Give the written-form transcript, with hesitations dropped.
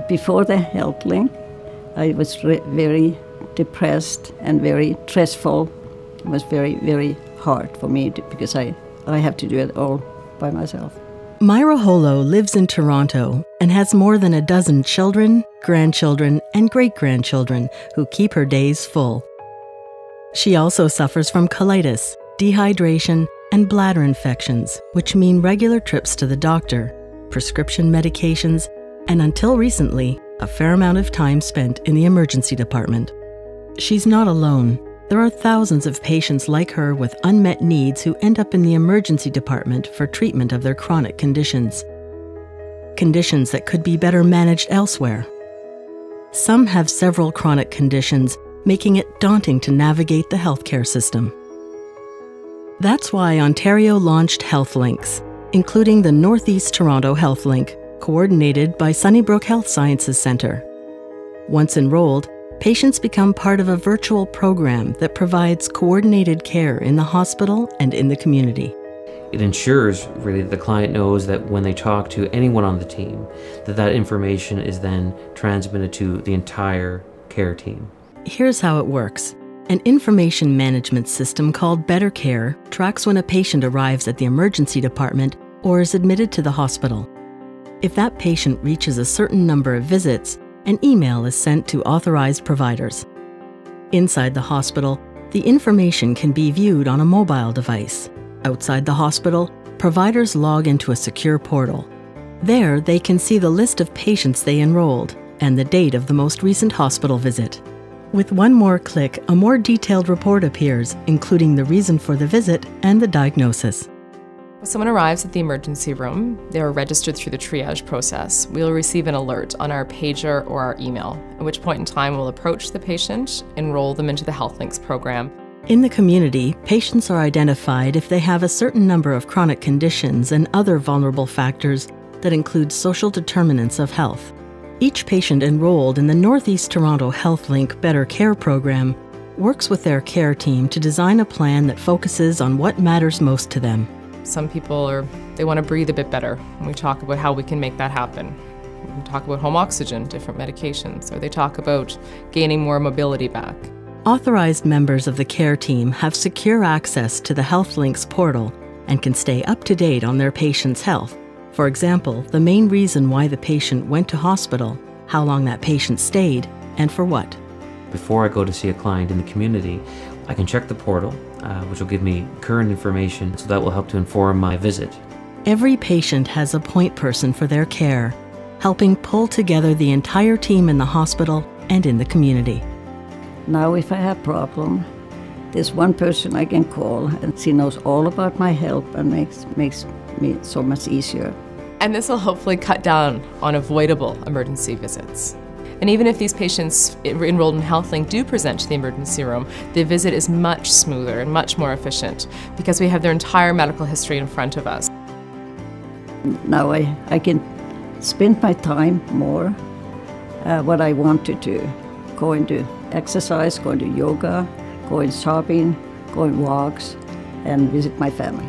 Before the HealthLink, I was very depressed and very stressful. It was very, very hard for me because I have to do it all by myself. Myra Holo lives in Toronto and has more than a dozen children, grandchildren, and great-grandchildren who keep her days full. She also suffers from colitis, dehydration, and bladder infections, which mean regular trips to the doctor, prescription medications, and until recently, a fair amount of time spent in the emergency department. She's not alone. There are thousands of patients like her with unmet needs who end up in the emergency department for treatment of their chronic conditions. Conditions that could be better managed elsewhere. Some have several chronic conditions, making it daunting to navigate the healthcare system. That's why Ontario launched HealthLinks, including the Northeast Toronto HealthLink, coordinated by Sunnybrook Health Sciences Centre. Once enrolled, patients become part of a virtual program that provides coordinated care in the hospital and in the community. It ensures really that the client knows that when they talk to anyone on the team, that information is then transmitted to the entire care team. Here's how it works. An information management system called Better Care tracks when a patient arrives at the emergency department or is admitted to the hospital. If that patient reaches a certain number of visits, an email is sent to authorized providers. Inside the hospital, the information can be viewed on a mobile device. Outside the hospital, providers log into a secure portal. There, they can see the list of patients they enrolled and the date of the most recent hospital visit. With one more click, a more detailed report appears, including the reason for the visit and the diagnosis. When someone arrives at the emergency room, they are registered through the triage process. We'll receive an alert on our pager or our email, at which point in time we'll approach the patient, enroll them into the HealthLinks program. In the community, patients are identified if they have a certain number of chronic conditions and other vulnerable factors that include social determinants of health. Each patient enrolled in the Northeast Toronto HealthLink Better Care program works with their care team to design a plan that focuses on what matters most to them. Some people they want to breathe a bit better, and we talk about how we can make that happen. We talk about home oxygen, different medications, or they talk about gaining more mobility back. Authorized members of the care team have secure access to the HealthLinks portal and can stay up to date on their patient's health. For example, the main reason why the patient went to hospital, how long that patient stayed, and for what. Before I go to see a client in the community, I can check the portal, which will give me current information, so that will help to inform my visit. Every patient has a point person for their care, helping pull together the entire team in the hospital and in the community. Now if I have a problem, there's one person I can call, and she knows all about my health and makes me so much easier. And this will hopefully cut down on avoidable emergency visits. And even if these patients enrolled in HealthLink do present to the emergency room, the visit is much smoother and much more efficient because we have their entire medical history in front of us. Now I can spend my time more what I want to do. Going to exercise, going to yoga, going shopping, going walks, and visit my family.